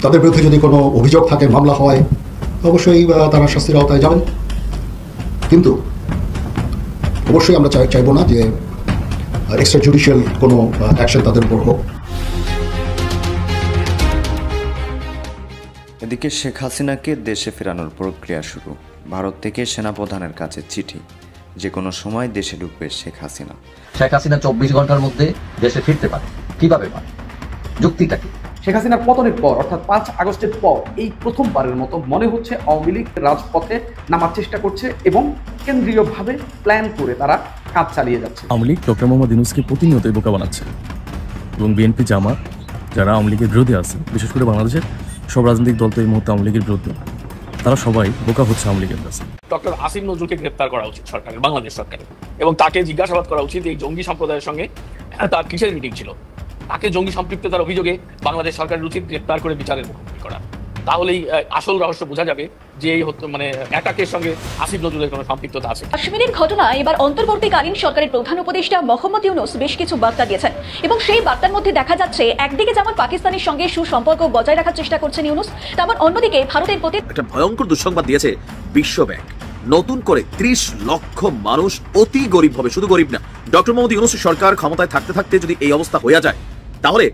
তাদের বিরুদ্ধে যদি কোনো অভিযোগ থাকে, মামলা হয়, অবশ্যই তারা শাস্তির আওতায় যাবেন। কিন্তু অবশ্যই আমরা চাইবো না যে এক্সট্রা জুডিশিয়াল কোনো অ্যাকশন তাদের উপর হোক। এদিকে শেখ হাসিনাকে দেশে ফেরানোর প্রক্রিয়া শুরু। ভারত থেকে সেনাপ্রধানের কাছে চিঠি, যে কোনো সময় দেশে ঢুকবে শেখ হাসিনা। শেখ হাসিনা 24 ঘন্টার মধ্যে দেশে ফিরতে পারে, কিভাবে পারে, যুক্তিটা কি? শেখ হাসিনার পতনের পর অর্থাৎ 5 আগস্টের পর এই প্রথমবারের মতো মনে হচ্ছে আওয়ামী লীগ রাজপথে নামার চেষ্টা করছে এবং কেন্দ্রীয়ভাবে প্ল্যান করে তারা কাজ চালিয়ে যাচ্ছে। আওয়ামী লীগ ডক্টর মোহাম্মদ ইউনূসকে প্রতিনিয়ত বোকা বানাচ্ছে এবং বিএনপি জামাত যারা আওয়ামী লীগের বিরোধী আছে, বিশেষ করে বাংলাদেশের সব রাজনৈতিক দল তো এই মুহূর্তে আওয়ামী লীগের বিরুদ্ধে, তারা সবাই বোকা হচ্ছে আওয়ামী লীগের কাছে। ডক্টর আসিফ নজরুলকে গ্রেপ্তার করা উচিত সরকারের, বাংলাদেশ সরকারের, এবং তাকে জিজ্ঞাসাবাদ করা উচিত এই জঙ্গি সম্প্রদায়ের সঙ্গে তার কিসের মিটিং ছিল। তাকে জঙ্গি সম্পৃক্ততার অভিযোগে বাংলাদেশ সরকারের উচিত গ্রেপ্তার করে বিচারের মুখোমুখি করা। তাহলেই আসল রহস্য বোঝা যাবে যে এই অ্যাটাকের সঙ্গে আসিফ নজরুলের কোনো সম্পৃক্ততা আছে। কাশ্মীরের ঘটনায় এবার অন্তর্বর্তীকালীন সরকারের প্রধান উপদেষ্টা মোহাম্মদ ইউনূস বেশ কিছু বার্তা দিয়েছেন এবং সেই বার্তার মধ্যে দেখা যাচ্ছে একদিকে যেমন পাকিস্তানের সঙ্গে সুসম্পর্ক বজায় রাখার চেষ্টা করছেন ইউনূস, তেমন অন্যদিকে ভারতের প্রতি একটা ভয়ঙ্কর দুঃসংবাদ দিয়েছে বিশ্ব ব্যাংক। নতুন করে 30 লক্ষ মানুষ অতি গরিব হবে। শুধু গরিব না, ডক্টর মোহাম্মদ ইউনূস সরকার ক্ষমতায় থাকতে থাকতে যদি এই অবস্থা হয়ে যায়, তাহলে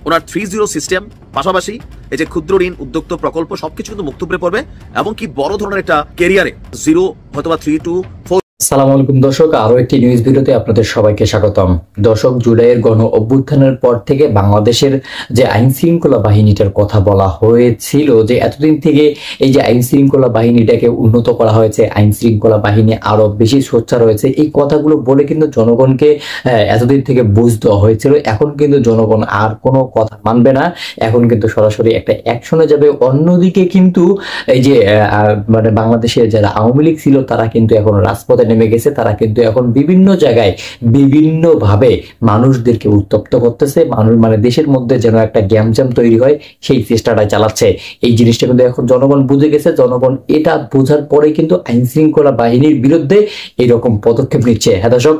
ওনার 3-0 সিস্টেম, পাশাপাশি এই যে ক্ষুদ্র ঋণ উদ্যোক্ত প্রকল্প, সবকিছু কিন্তু মুক্ত করে পড়বে এবং কি বড় ধরনের একটা ক্যারিয়ারে 0 হয়তো 3 to 4। আসসালামু আলাইকুম দর্শক, আরো একটি নিউজ ভিডিওতে আপনাদের সবাইকে স্বাগতম। দর্শক, জুলাইয়ের গণ অভ্যুত্থানের পর থেকে বাংলাদেশের যে আইন শৃঙ্খলা বাহিনীটার কথা বলা হয়েছিল, যে এতদিন থেকে এই যে আইন শৃঙ্খলা বাহিনীটাকে উন্নত করা হয়েছে, আইন শৃঙ্খলা বাহিনী আরো বেশি সোচ্চার হয়েছে, এই কথাগুলো বলে কিন্তু জনগণকে এতদিন থেকে বুঝ দেওয়া হয়েছিল। এখন কিন্তু জনগণ আর কোনো কথা মানবে না, এখন কিন্তু সরাসরি একটা অ্যাকশনে যাবে। অন্যদিকে কিন্তু এই যে মানে বাংলাদেশে যারা আওয়ামী লীগ ছিল তারা কিন্তু এখন রাজপথে নেমে গেছে। তারা কিন্তু এখন বিভিন্ন জায়গায় বিভিন্নভাবে মানুষদেরকে উত্তপ্ত করতেছে, মানুষ মানে দেশের মধ্যে যেন একটা গ্যামজাম তৈরি হয় সেই চেষ্টাটা চালাচ্ছে। এই জিনিসটা কিন্তু এখন জনগণ বুঝে গেছে। জনগণ এটা বোঝার পরে কিন্তু আইন শৃঙ্খলা বাহিনীর বিরুদ্ধে এইরকম পদক্ষেপ নিচ্ছে। হ্যাঁ দর্শক,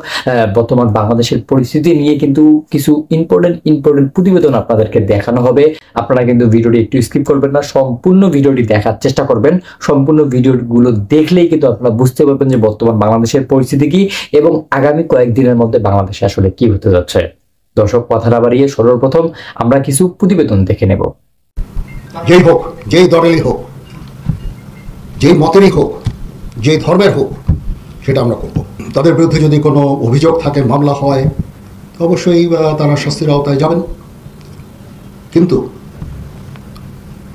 বর্তমান বাংলাদেশের পরিস্থিতি নিয়ে কিন্তু কিছু ইম্পর্টেন্ট প্রতিবেদন আপনাদেরকে দেখানো হবে। আপনারা কিন্তু ভিডিওটি একটু স্কিপ করবেন না, সম্পূর্ণ ভিডিওটি দেখার চেষ্টা করবেন। সম্পূর্ণ ভিডিওগুলো দেখলেই কিন্তু আপনারা বুঝতে পারবেন যে বর্তমান বাংলাদেশের পরিস্থিতি কি এবং আগামী কয়েকদিনের মধ্যে বাংলাদেশে আসলে কি হতে যাচ্ছে। দর্শক, কথা না বাড়িয়ে সর্বপ্রথম আমরা কিছু প্রতিবেদন দেখে নেব। যেই হোক, যেই দলেরই হোক, যেই মতেরই হোক, যেই ধর্মের হোক, সেটা আমরা করব। তাদের বিরুদ্ধে যদি কোনো অভিযোগ থাকে, মামলা হয়, অবশ্যই তারা শাস্তির আওতায় যাবেন। কিন্তু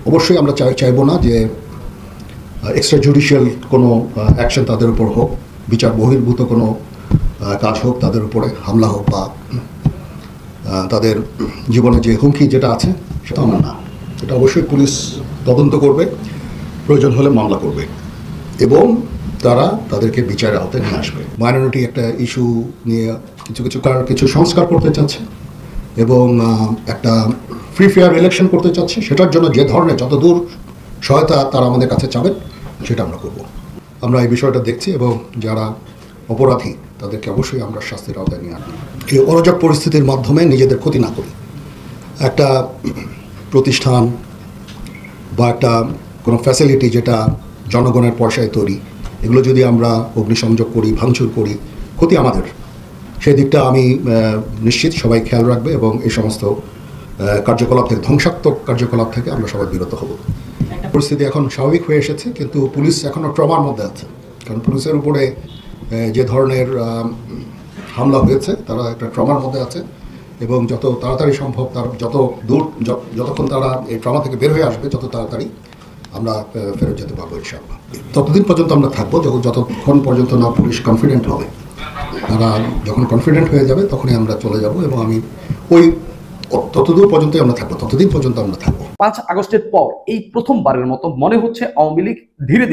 অবশ্যই আমরা চাইবো না যে এক্সট্রা জুডিশিয়াল কোনো অ্যাকশন তাদের উপর হোক, বিচার বহির্ভূত কোনো কাজ হোক, তাদের উপরে হামলা হোক, বা তাদের জীবনে যে হুমকি যেটা আছে সেটা আমরা না। এটা অবশ্যই পুলিশ তদন্ত করবে, প্রয়োজন হলে মামলা করবে এবং তারা তাদেরকে বিচারের আওতায় নিয়ে আসবে। মাইনরিটি একটা ইস্যু নিয়ে কিছু সংস্কার করতে চাচ্ছে এবং একটা ফ্রি ফেয়ার ইলেকশন করতে চাচ্ছে। সেটার জন্য যে ধরনের যতদূর সহায়তা তারা আমাদের কাছে চাবেন সেটা আমরা করব। আমরা এই বিষয়টা দেখছি এবং যারা অপরাধী তাদেরকে অবশ্যই আমরা শাস্তির আওতায় নিয়ে আনব। এই অরাজক পরিস্থিতির মাধ্যমে নিজেদের ক্ষতি না করি। একটা প্রতিষ্ঠান বা একটা কোনো ফ্যাসিলিটি যেটা জনগণের পয়সায় তৈরি, এগুলো যদি আমরা অগ্নিসংযোগ করি, ভাঙচুর করি, ক্ষতি আমাদের। সেই দিকটা আমি নিশ্চিত সবাই খেয়াল রাখবে এবং এই সমস্ত কার্যকলাপ থেকে, ধ্বংসাত্মক কার্যকলাপ থেকে আমরা সবাই বিরত হব। পরিস্থিতি এখন স্বাভাবিক হয়ে এসেছে, কিন্তু পুলিশ এখনও ট্রমার মধ্যে আছে। কারণ পুলিশের উপরে যে ধরনের হামলা হয়েছে, তারা একটা ট্রমার মধ্যে আছে এবং যত তাড়াতাড়ি সম্ভব, তার যতক্ষণ তারা এই ট্রমা থেকে বের হয়ে আসবে, যত তাড়াতাড়ি আমরা ফেরত যেতে পারবো ইনশাআল্লাহ। ততদিন পর্যন্ত আমরা থাকবো যতক্ষণ পর্যন্ত না পুলিশ কনফিডেন্ট হবে। তারা যখন কনফিডেন্ট হয়ে যাবে তখনই আমরা চলে যাব এবং আমি ততদূর পর্যন্তই আমরা থাকবো, ততদিন পর্যন্ত আমরা থাকবো। 5 আগস্টের পর এই প্রথমবারের মতো মনে হচ্ছে আওয়ামী লীগ ধীরে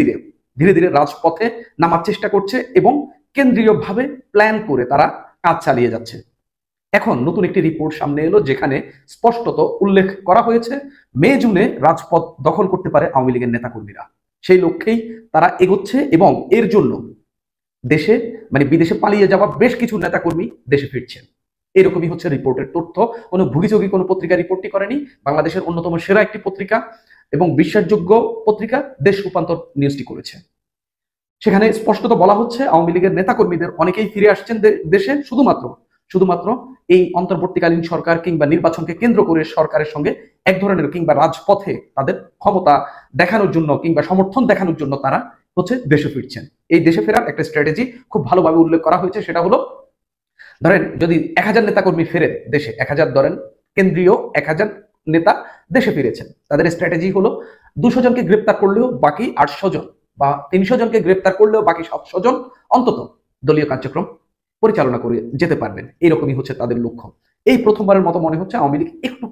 ধীরে রাজপথে নামার চেষ্টা করছে এবং কেন্দ্রীয়ভাবে প্ল্যান করে তারা কাজ চালিয়ে যাচ্ছে। এখন নতুন একটি রিপোর্ট সামনে এলো, যেখানে স্পষ্টত উল্লেখ করা হয়েছে মে জুনে রাজপথ দখল করতে পারে আওয়ামী লীগের নেতাকর্মীরা। সেই লক্ষ্যেই তারা এগোচ্ছে এবং এর জন্য বিদেশে পালিয়ে যাওয়া বেশ কিছু নেতাকর্মী দেশে ফিরছেন। এরকমই হচ্ছে রিপোর্টের তথ্য। কোনো ভুগিচোগী কোনো পত্রিকা রিপোর্টটি করেনি। বাংলাদেশের অন্যতম সেরা একটি পত্রিকা এবং বিশ্বাসযোগ্য পত্রিকা দেশ রূপান্তর নিউজটি করেছে। সেখানে স্পষ্টত বলা হচ্ছে আওয়ামী লীগের নেতাকর্মীদের অনেকেই ফিরে আসছেন দেশে শুধুমাত্র এই অন্তর্বর্তীকালীন সরকার কিংবা নির্বাচনকে কেন্দ্র করে সরকারের সঙ্গে এক ধরনের কিংবা রাজপথে তাদের ক্ষমতা দেখানোর জন্য কিংবা সমর্থন দেখানোর জন্য তারা হচ্ছে দেশে ফিরছেন। এই দেশে ফেরার একটা স্ট্র্যাটেজি খুব ভালোভাবে উল্লেখ করা হয়েছে। সেটা হলো, ধরেন যদি 1000 নেতাকর্মী ফেরে দেশে, 1000 ধরেন কেন্দ্রীয় 1000 নেতা দেশে ফিরেছেন, তাদের স্ট্র্যাটেজি হলো 200 জনকে গ্রেপ্তার করলেও বাকি 800 জন বা 300 জনকে গ্রেপ্তার করলেও বাকি 700 জন অন্তত দলীয় কার্যক্রম পরিচালনা করে যেতে পারবেন। এইরকমই হচ্ছে তাদের লক্ষ্য। এই প্রথমবারের মতো মনে হচ্ছে আওয়ামী লীগ একটু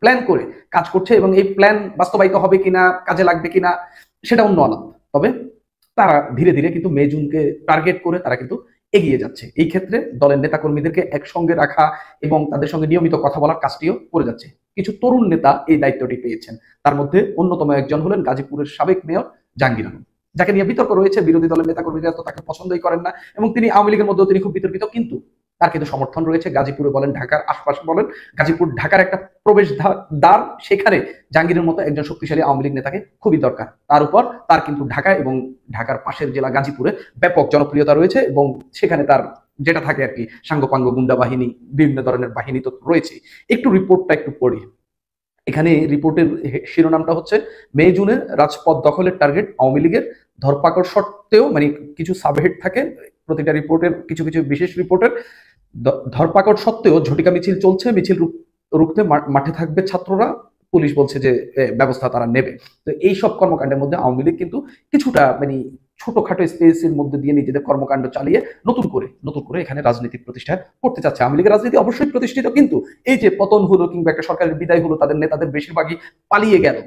প্ল্যান করে কাজ করছে এবং এই প্ল্যান বাস্তবায়িত হবে কিনা, কাজে লাগবে কিনা সেটা অন্য আলাপ। তবে তারা ধীরে ধীরে কিন্তু মে জুনকে টার্গেট করে তারা কিন্তু এগিয়ে যাচ্ছে। এই ক্ষেত্রে দলের নেতাকর্মীদেরকে একসঙ্গে রাখা এবং তাদের সঙ্গে নিয়মিত কথা বলার কাজটিও করে যাচ্ছে। কিছু তরুণ নেতা এই দায়িত্বটি পেয়েছেন। তার মধ্যে অন্যতম একজন হলেন গাজীপুরের সাবেক মেয়র জাহাঙ্গীর আলম, যাকে নিয়ে বিতর্ক রয়েছে। বিরোধী দলের নেতাকর্মীরা তো তাকে পছন্দই করেন না এবং তিনি আওয়ামী লীগের মধ্যেও তিনি খুব বিতর্কিত, কিন্তু তার কিন্তু সমর্থন রয়েছে। গাজীপুরে বলেন, ঢাকার আশপাশে বলেন, গাজীপুর ঢাকার একটা প্রবেশ দ্বার, সেখানে জাহাঙ্গীরের মতো একজন শক্তিশালী আওয়ামী লীগ নেতাকে খুবই দরকার। তার উপর তার কিন্তু ঢাকা এবং ঢাকার পাশের জেলা গাজীপুরে ব্যাপক জনপ্রিয়তা রয়েছে এবং সেখানে তার যেটা থাকে আর কি সাঙ্গপাঙ্গ গুন্ডা বাহিনী, বিভিন্ন ধরনের বাহিনী তো রয়েছে। একটু রিপোর্টটা একটু পড়ি। এখানে রিপোর্টের শিরোনামটা হচ্ছে মে জুনে রাজপথ দখলের টার্গেট আওয়ামী লীগের, ধরপাকড় সত্ত্বেও, মানে কিছু সাবহেড থাকে প্রতিটা রিপোর্টের, কিছু বিশেষ রিপোর্টের। ধরপাকড় সত্ত্বেও ঝটিকা মিছিল চলছে, মিছিল রুখতে মাঠে থাকবে ছাত্ররা, পুলিশ বলছে যে ব্যবস্থা তারা নেবে। তো এই সব কর্মকাণ্ডের মধ্যে আওয়ামী লীগ কিন্তু কিছুটা মানে ছোটখাটো স্পেসের মধ্যে দিয়ে নিজেদের কর্মকাণ্ড চালিয়ে নতুন করে এখানে রাজনীতি প্রতিষ্ঠা করতে চাচ্ছে। আওয়ামী লীগের রাজনীতি অবশ্যই প্রতিষ্ঠিত, কিন্তু এই যে পতন হলো কিংবা একটা সরকারের বিদায় হলো, তাদের নেতাদের বেশিরভাগই পালিয়ে গেল,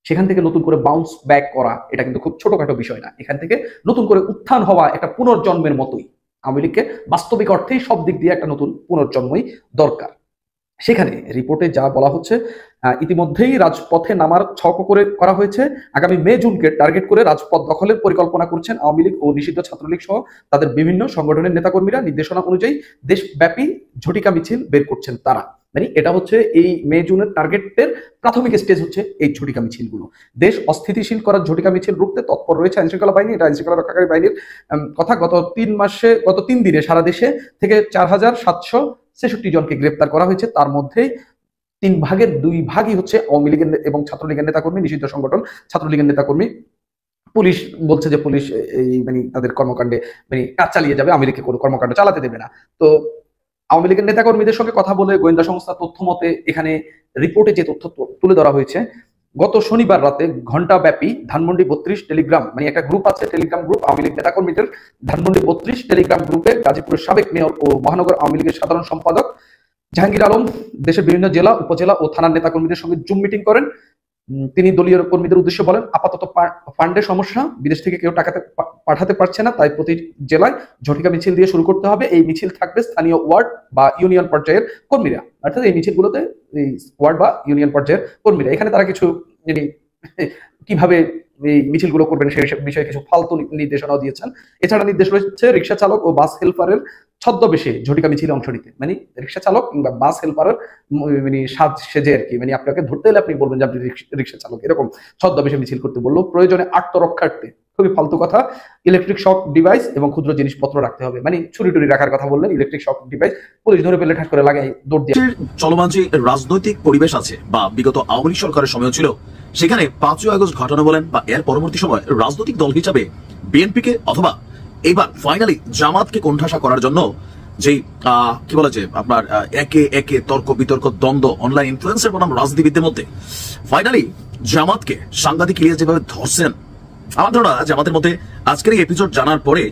সেখান থেকে নতুন করে বাউন্স ব্যাক করা এটা কিন্তু খুব ছোটখাটো বিষয় না। এখান থেকে নতুন করে উত্থান হওয়া একটা পুনর্জন্মের মতোই। আওয়ামী লীগকে বাস্তবিক অর্থেই সব দিক দিয়ে একটা নতুন পুনর্জন্মই দরকার। সেখানে রিপোর্টে যা বলা হচ্ছে, ইতিমধ্যেই রাজপথে নামার ছক করে করা হয়েছে। আগামী মে জুনকে টার্গেট করে রাজপথ দখলের পরিকল্পনা করছেন আওয়ামী লীগ ও নিষিদ্ধ ছাত্রলীগ সহ তাদের বিভিন্ন সংগঠনের নেতাকর্মীরা। নির্দেশনা অনুযায়ী দেশব্যাপী ঝটিকা মিছিল বের করছেন তারা। মানে এটা হচ্ছে এই মে জুনের টার্গেটের প্রাথমিক স্টেজ হচ্ছে এই ঝটিকা মিছিলগুলো। দেশ অস্থিতিশীল করার ঝটিকা মিছিল রুখতে তৎপর রয়েছে আইনশৃঙ্খলা বাহিনী। এটা আইনশৃঙ্খলা রক্ষাকারী বাহিনীর কথা। গত 3 দিনে সারা দেশে থেকে 4766 জনকে গ্রেপ্তার করা হয়েছে। তার মধ্যে 3 ভাগের 2 ভাগই হচ্ছে আওয়ামী লীগের এবং ছাত্রলীগের নেতাকর্মী, নিষিদ্ধ সংগঠন ছাত্রলীগের নেতাকর্মী। পুলিশ বলছে যে পুলিশ এই মানে তাদের কর্মকাণ্ডে মানে কাজ চালিয়ে যাবে, আওয়ামী লীগকে কোনো কর্মকাণ্ড চালাতে দেবে না। তো আওয়ামী লীগের নেতাকর্মীদের সঙ্গে কথা বলে গোয়েন্দা সংস্থা তথ্য মতে এখানে রিপোর্টে যে তথ্য তুলে ধরা হয়েছে, গত শনিবার রাতে ঘণ্টাব্যাপী ধানমন্ডি 32 টেলিগ্রাম, মানে একটা গ্রুপ আছে টেলিগ্রাম গ্রুপ আওয়ামী লীগ নেতাকর্মীদের, ধানমন্ডি 32 টেলিগ্রাম গ্রুপে গাজীপুরের সাবেক মেয়র ও মহানগর আওয়ামী লীগের সাধারণ সম্পাদক জাহাঙ্গীর আলম দেশের বিভিন্ন জেলা, উপজেলা ও থানার নেতাকর্মীদের সঙ্গে জুম মিটিং করেন। তিনি দলীয় কর্মীদের উদ্দেশ্যে বলেন, আপাতত ফান্ডের সমস্যা, বিদেশ থেকে কেউ টাকা পাঠাতে পারছে না, তাই প্রতি জেলায় ঝটিকা মিছিল দিয়ে শুরু করতে হবে। এই মিছিল থাকবে স্থানীয় ওয়ার্ড বা ইউনিয়ন পর্যায়ের কর্মীরা, অর্থাৎ এই মিছিলগুলোতে এই ওয়ার্ড বা ইউনিয়ন পর্যায়ের কর্মীরা। এখানে তারা কিছু কিভাবে এই মিছিলগুলো করবেন সেই বিষয়ে কিছু ফালতু নির্দেশনাও দিয়েছেন। এছাড়া নির্দেশ রয়েছে রিক্সা চালক ও বাস হেল্পারের ছদ্মবেশে ঝটিকা মিছিলে অংশ নিতে। মানে রিক্সা চালক কিংবা বাস হেল্পারের মানে সাজ সেজে আর কি, মানে আপনাকে ধরতে হলে আপনি বলবেন যে আপনি রিক্সা চালক, এরকম ছদ্মবেশে মিছিল করতে বললো। প্রয়োজনে আত্মরক্ষার্থে, খুবই ফালতু কথা, ইলেকট্রিক শক ডিভাইস এবং ক্ষুদ্র জিনিসপত্র রাখতে হবে। মানে ছুরি টুরি রাখার কথা বললেন, ইলেকট্রিক শক ডিভাইস পুলিশ ধরে পেলে ঠাস করে লাগাই দৌড় দিয়ে। চলমান যে রাজনৈতিক পরিবেশ আছে বা বিগত আওয়ামী লীগ সরকারের সময় ছিল, সেখানে 5ই আগস্ট ঘটনা বলেন বা এর পরবর্তী সময় রাজনৈতিক দল হিসাবে বিএনপিকে অথবা এবার ফাইনালি জামাতকে কোণঠাসা করার জন্য যে কি বলা যায় আপনার একে একে তর্ক বিতর্ক দ্বন্দ্ব অনলাইন ইনফ্লুয়েন্সার বনাম রাজনীতিবিদদের মধ্যে ফাইনালি জামাতকে সাংবাদিক ইলিয়াস যেভাবে ধরছেন, আমার ধারণা জামাতের মধ্যে আজকের এই এপিসোড জানার পরে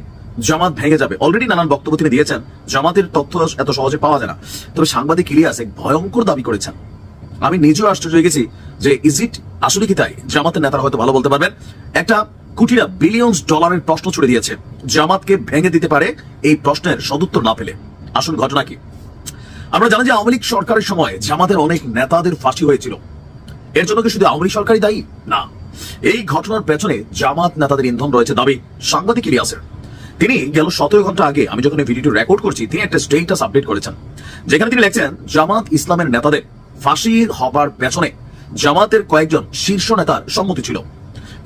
জামাত ভেঙে যাবে। অলরেডি নানান বক্তব্য তিনি দিয়েছেন, জামাতের তথ্য এত সহজে পাওয়া যায় না। তবে সাংবাদিক ইলিয়াস এক ভয়ঙ্কর দাবি করেছেন। আমি নিজেও আশ্চর্য হয়ে গেছি যে ইজিট আসলে কি তাই? জামাতের নেতারা হয়তো ভালো বলতে পারবেন। একটা কোটিরা বিলিয়ন ডলারের প্রশ্ন ছুড়ে দিয়েছে, জামাতকে ভেঙে দিতে পারে এই প্রশ্নের সদুত্তর না পেলে। আসল ঘটনা কি? আমরা জানি যে আওয়ামী লীগ সরকারের সময় জামাতের অনেক নেতাদের ফাঁসি হয়েছিল। এর জন্য কি শুধু আওয়ামী লীগ সরকারই দায়ী? না, এই ঘটনার পেছনে জামাত নেতাদের ইন্ধন রয়েছে দাবি সাংবাদিক ইলিয়াসের। তিনি গেল 17 ঘন্টা আগে আমি যখন এই ভিডিওটি রেকর্ড করছি তিনি একটা স্টেটাস আপডেট করেছেন, যেখানে তিনি লিখছেন জামাত ইসলামের নেতাদের ফাঁসি হবার পেছনে জামাতের কয়েকজন শীর্ষ নেতার সম্মতি ছিল।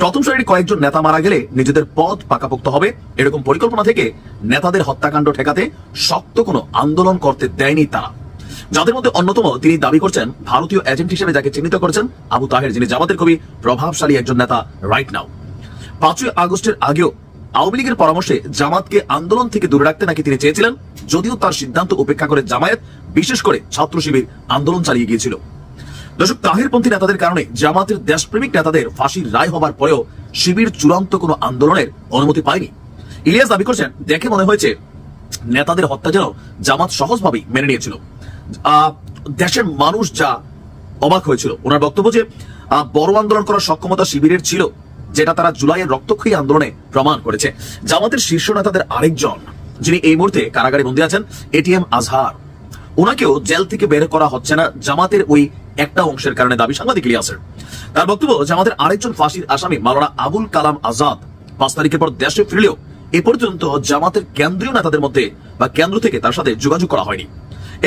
প্রথম সারির কয়েকজন নেতা মারা গেলে নিজেদের পদ পাকাপোক্ত হবে এরকম পরিকল্পনা থেকে নেতাদের হত্যাকাণ্ড ঠেকাতে শক্ত কোনো আন্দোলন করতে দেয়নি তারা, যাদের মধ্যে অন্যতম তিনি দাবি করছেন ভারতীয় এজেন্ট হিসেবে যাকে চিহ্নিত করেছেন আবু তাহের, যিনি জামাতের খুবই প্রভাবশালী একজন নেতা রাইট নাও। 5ই আগস্টের আগেও আওয়ামী লীগের পরামর্শে জামাতকে আন্দোলন থেকে দূরে রাখতে নাকি তিনি চেয়েছিলেন, যদিও তার সিদ্ধান্ত উপেক্ষা করে জামায়াত বিশেষ করে ছাত্র শিবির আন্দোলন চালিয়ে গিয়েছিল। দর্শক, তাহেরপন্থী নেতাদের কারণে জামাতের দেশপ্রেমিক নেতাদের ফাঁসির রায় হবার পরেও শিবির চূড়ান্ত কোনো আন্দোলনের অনুমতি পায়নি। ইলিয়াস দাবি করছেন দেখে মনে হয়েছে নেতাদের হত্যা যেন জামাত সহজভাবেই মেনে নিয়েছিল। দেশের মানুষ যা অবাক হয়েছিল। ওনার বক্তব্য যে বড় আন্দোলন করার সক্ষমতা শিবিরের ছিল, যেটা তারা জুলাইয়ের রক্তক্ষয়ী আন্দোলনে প্রমাণ করেছে। জামাতের শীর্ষ নেতাদের আরেকজন যিনি এই মুহূর্তে কারাগারে বন্দী আছেন, এটিএম আজহার, ওনাকেও জেল থেকে বের করা হচ্ছে না জামাতের ওই একটা অংশের কারণে, দাবি সাংবাদিক ইলিয়াসের। তার বক্তব্য জামাতের আরেকজন ফাঁসির আসামি মাওলানা আবুল কালাম আজাদ 5 তারিখের পর দেশে ফিরলেও এ পর্যন্ত জামাতের কেন্দ্রীয় নেতাদের মধ্যে বা কেন্দ্র থেকে তার সাথে যোগাযোগ করা হয়নি।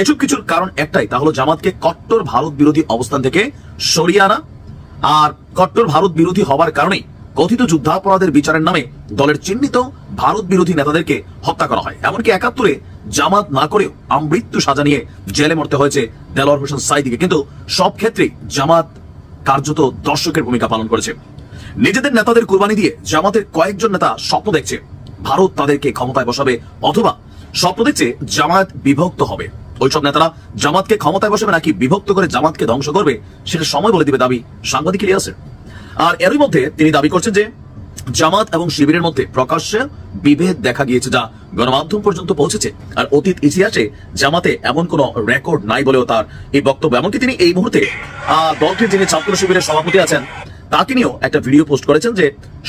এসব কিছুর কারণ একটাই, তা হলো জামাতকে কট্টর ভারত বিরোধী অবস্থান থেকে সরিয়ে আনা। আর কট্টর ভারত বিরোধী হবার কারণেই কথিত যুদ্ধাপরাধের বিচারের নামে দলের চিহ্নিত ভারত বিরোধী নেতাদেরকে হত্যা করা হয়। এমনকি 71-এ জামাত না করেও আমৃত্যু সাজা নিয়ে জেলে মরতে হয়েছে দেলোয়ার হোসেন সাঈদীকে। কিন্তু সব ক্ষেত্রেই জামাত কার্যত দর্শকের ভূমিকা পালন করেছে। নিজেদের নেতাদের কুরবানি দিয়ে জামাতের কয়েকজন নেতা স্বপ্ন দেখছে ভারত তাদেরকে ক্ষমতায় বসাবে, অথবা স্বপ্ন দেখছে জামাত বিভক্ত হবে। ওইসব নেতারা জামাতকে ক্ষমতায় বসাবে নাকি বিভক্ত করে জামাতকে ধ্বংস করবে সেটা সময় বলে দিবে, দাবি সাংবাদিক ইলিয়াসের। আর এরই মধ্যে তিনি দাবি করছেন যে জামাত এবং শিবিরের মধ্যে প্রকাশ্যে বিভেদ দেখা গিয়েছে, যা গণমাধ্যম পর্যন্ত পৌঁছেছে। আর অতীত ইতিহাসে জামাতে এমন কোন রেকর্ড নাই বলেও তার এই বক্তব্য। এমনকি তিনি এই মুহূর্তে দলটির যিনি ছাত্র শিবিরের সভাপতি আছেন তাকে নিয়েও একটা ভিডিও পোস্ট করেছেন যে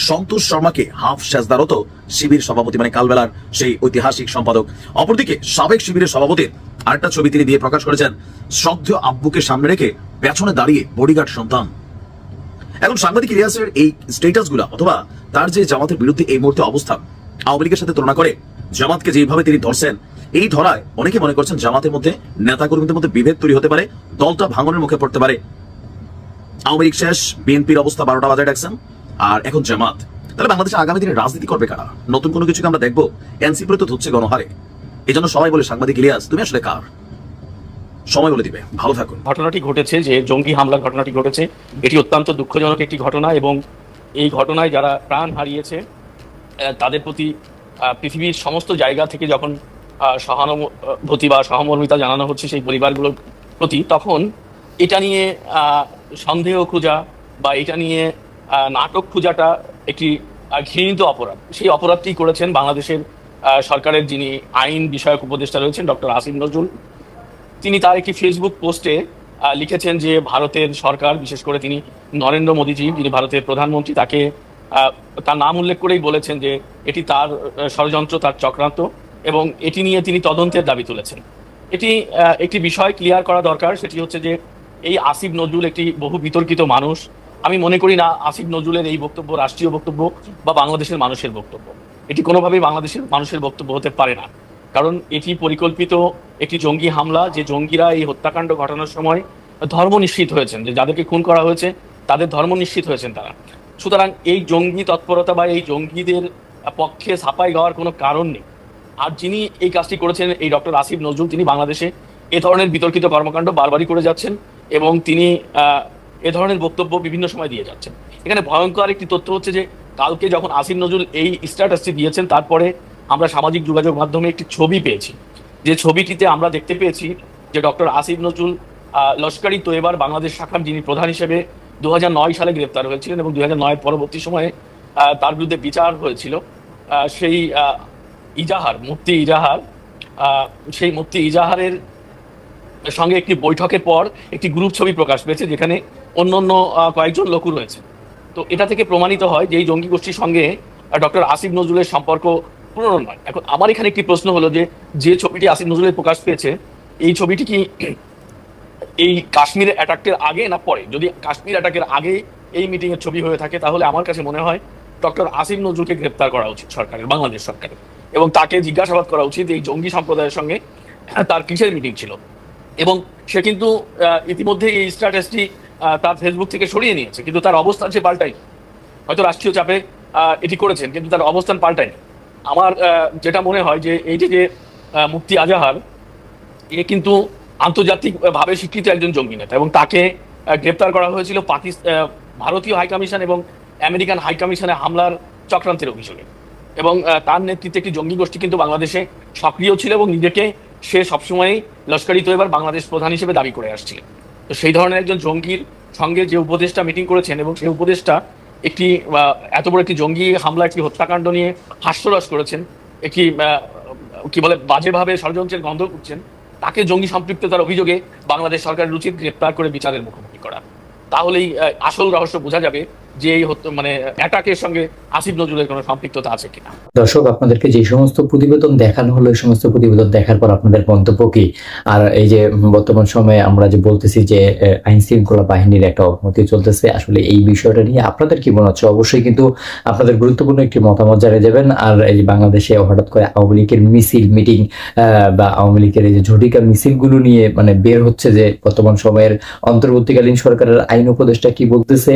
সন্তোষ শর্মাকে হাফ সেজদারত শিবির সভাপতি, মানে কালবেলার সেই ঐতিহাসিক সম্পাদক। অপরদিকে সাবেক শিবিরের সভাপতির আরেকটা ছবি তিনি দিয়ে প্রকাশ করেছেন শ্রদ্ধেয় আব্বুকে সামনে রেখে পেছনে দাঁড়িয়ে বডিগার্ড সন্তান। এখন সাংবাদিক ইলিয়াসের এই স্টেটাস গুলা অথবা তার যে জামাতের বিরুদ্ধে এই মুহূর্তে অবস্থান আওয়ামী লীগের সাথে তুলনা করে জামাতকে যেভাবে তিনি ধরছেন, এই ধরায় অনেকে মনে করছেন জামাতের মধ্যে নেতাকর্মীদের মধ্যে বিভেদ তৈরি হতে পারে, দলটা ভাঙনের মুখে পড়তে পারে। আওয়ামী লীগ শেষ, বিএনপির অবস্থা 12টা বাজায় ডাকছেন, আর এখন জামাত। তাহলে বাংলাদেশে আগামী দিনে রাজনীতি করবে কারা? নতুন কোনো কিছুকে আমরা দেখবো? এনসিপি তো হচ্ছে গণহারে। এই জন্য সবাই বলে সাংবাদিক ইলিয়াস তুমি আসলে কার? সময় বলে দিবে। ভালো থাকুন। ঘটনাটি ঘটেছে, যে জঙ্গি হামলার ঘটনাটি ঘটেছে, এটি অত্যন্ত দুঃখজনক একটি ঘটনা এবং এই ঘটনায় যারা প্রাণ হারিয়েছে তাদের প্রতি পৃথিবীর সমস্ত জায়গা থেকে যখন সহানুভূতি বা সহমর্মিতা জানানো হচ্ছে সেই পরিবারগুলোর প্রতি, তখন এটা নিয়ে সন্দেহ খোঁজা বা এটা নিয়ে নাটক খোঁজাটা একটি ঘৃণিত অপরাধ। সেই অপরাধটি করেছেন বাংলাদেশের সরকারের যিনি আইন বিষয়ক উপদেষ্টা রয়েছেন ডক্টর আসিফ নজরুল। তিনি তার একটি ফেসবুক পোস্টে লিখেছেন যে ভারতের সরকার, বিশেষ করে তিনি নরেন্দ্র মোদীজি যিনি ভারতের প্রধানমন্ত্রী, তাকে তার নাম উল্লেখ করেই বলেছেন যে এটি তার ষড়যন্ত্র, তার চক্রান্ত, এবং এটি নিয়ে তিনি তদন্তের দাবি তুলেছেন। এটি একটি বিষয় ক্লিয়ার করা দরকার, সেটি হচ্ছে যে এই আসিফ নজরুল একটি বহু বিতর্কিত মানুষ। আমি মনে করি না আসিফ নজরুলের এই বক্তব্য রাষ্ট্রীয় বক্তব্য বা বাংলাদেশের মানুষের বক্তব্য। এটি কোনোভাবেই বাংলাদেশের মানুষের বক্তব্য হতে পারে না, কারণ এটি পরিকল্পিত একটি জঙ্গি হামলা। যে জঙ্গিরা এই হত্যাকাণ্ড ঘটানোর সময় ধর্ম নিশ্চিত হয়েছেন, যে যাদেরকে খুন করা হয়েছে তাদের ধর্ম নিশ্চিত হয়েছেন তারা। সুতরাং এই জঙ্গি তৎপরতা বা এই জঙ্গিদের পক্ষে ছাপাই গাওয়ার কোনো কারণ নেই। আর যিনি এই কাজটি করেছেন, এই ডক্টর আসিফ নজরুল, তিনি বাংলাদেশে এ ধরনের বিতর্কিত কর্মকাণ্ড বারবারই করে যাচ্ছেন এবং তিনি এ ধরনের বক্তব্য বিভিন্ন সময় দিয়ে যাচ্ছেন। এখানে ভয়ঙ্কর একটি তথ্য হচ্ছে যে কালকে যখন আসিফ নজরুল এই স্ট্যাটাসটি দিয়েছেন, তারপরে আমরা সামাজিক যোগাযোগ মাধ্যমে একটি ছবি পেয়েছি, যে ছবিটিতে আমরা দেখতে পেয়েছি যে ডক্টর আসিফ নজরুল লস্কর-ই তৈয়বার বাংলাদেশ শাখার যিনি প্রধান হিসেবে 2009 সালে গ্রেপ্তার হয়েছিলেন এবং 2009 পরবর্তী সময়ে তার বিরুদ্ধে বিচার হয়েছিল। সেই ইজাহার, মুফতি ইজাহার, সেই মুফতি ইজাহারের সঙ্গে একটি বৈঠকের পর একটি গ্রুপ ছবি প্রকাশ পেয়েছে, যেখানে অন্য কয়েকজন লোক রয়েছে। তো এটা থেকে প্রমাণিত হয় যে এই জঙ্গি গোষ্ঠীর সঙ্গে ডক্টর আসিফ নজরুলের সম্পর্ক পুরনো নয়। এখন আমার এখানে একটি প্রশ্ন হলো যে ছবিটি আসিফ নজরুলের প্রকাশ পেয়েছে, এই ছবিটি কি এই কাশ্মীরের অ্যাটাকের আগে না পরে? যদি কাশ্মীর অ্যাটাকের আগে এই মিটিংয়ের ছবি হয়ে থাকে, তাহলে আমার কাছে মনে হয় ডক্টর আসিফ নজরুলকে গ্রেপ্তার করা উচিত সরকারের, বাংলাদেশ সরকারের। এবং তাকে জিজ্ঞাসাবাদ করা উচিত এই জঙ্গি সম্প্রদায়ের সঙ্গে তার কিসের মিটিং ছিল। এবং সে কিন্তু ইতিমধ্যে এই স্ট্যাটাসটি তার ফেসবুক থেকে সরিয়ে নিয়েছে, কিন্তু তার অবস্থান সে পাল্টায়নি। হয়তো রাষ্ট্রীয় চাপে এটি করেছেন, কিন্তু তার অবস্থান পাল্টায়নি। আমার যেটা মনে হয় যে এই যে মুফতি আজাহার, এ কিন্তু আন্তর্জাতিকভাবে স্বীকৃত একজন জঙ্গি নেতা, এবং তাকে গ্রেপ্তার করা হয়েছিল ভারতীয় হাইকমিশন এবং আমেরিকান হাইকমিশনে হামলার চক্রান্তের অভিযোগে। এবং তার নেতৃত্বে একটি জঙ্গি গোষ্ঠী কিন্তু বাংলাদেশে সক্রিয় ছিল এবং নিজেকে সে সবসময়ই লস্করি তৈবার বাংলাদেশ প্রধান হিসেবে দাবি করে আসছিল। তো সেই ধরনের একজন জঙ্গির সঙ্গে যে উপদেষ্টা মিটিং করেছেন এবং সেই উপদেষ্টা একটি এত বড় একটি জঙ্গি হামলা, একটি হত্যাকাণ্ড নিয়ে হাস্যরস করেছেন, একটি কি বলে বাজেভাবে ষড়যন্ত্রের গন্ধ করছেন, তাকে জঙ্গি সম্পৃক্ততার অভিযোগে বাংলাদেশ সরকারের উচিত গ্রেপ্তার করে বিচারের মুখোমুখি করা। তাহলেই আসল রহস্য বোঝা যাবে যে এই মানে অ্যাটাকের সঙ্গে আসিফ নজরুলের কোনো সম্পৃক্ততা আছে কিনা। দর্শক, আপনাদেরকে যে সমস্ত প্রতিবেদন দেখানো হলো, এই সমস্ত প্রতিবেদন দেখার পর আপনাদের মন্তব্য কি? আর এই যে বর্তমান সময়ে আমরা যে বলতেছি যে আইন শৃঙ্খলা বাহিনীর একটা অবনতি চলতেছে, আসলে এই বিষয়টা নিয়ে আপনাদের কি মনে হচ্ছে? অবশ্যই কিন্তু আপনাদের গুরুত্বপূর্ণ একটি মতামত জানিয়ে দেবেন। আর এই যে বাংলাদেশে হঠাৎ করে আওয়ামী লীগের মিছিল মিটিং বা আওয়ামী লীগের এই যে ঝটিকা মিছিলগুলো নিয়ে মানে বের হচ্ছে, যে বর্তমান সময়ের অন্তর্বর্তীকালীন সরকারের আইন উপদেষ্টা কি বলতেছে,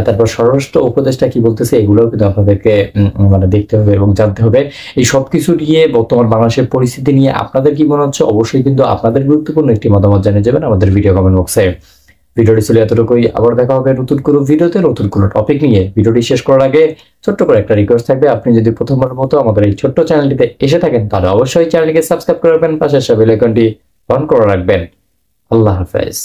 তারপর স্বরাষ্ট্র উপদেষ্টা কি বলতেছে, এগুলোও কিন্তু আপনাদেরকে মানে দেখতে হবে এবং জানতে হবে। এই সবকিছু নিয়ে বর্তমান বাংলাদেশের পরিস্থিতি নিয়ে আপনাদের কি মনে হচ্ছে? অবশ্যই কিন্তু আপনাদের গুরুত্বপূর্ণ একটি মতামত জানিয়ে যাবেন আমাদের ভিডিও কমেন্ট বক্সে। ভিডিওটি ছিল এতটুকুই, আবার দেখা হবে নতুন কোনো ভিডিওতে নতুন কোনো টপিক নিয়ে। ভিডিওটি শেষ করার আগে ছোট্ট করে একটা রিকোয়েস্ট থাকবে, আপনি যদি প্রথমবারের মতো আমাদের এই ছোট্ট চ্যানেলটিতে এসে থাকেন তাহলে অবশ্যই চ্যানেলটিকে সাবস্ক্রাইব করবেন, পাশে বেল আইকনটি অন করে রাখবেন। আল্লাহ হাফেজ।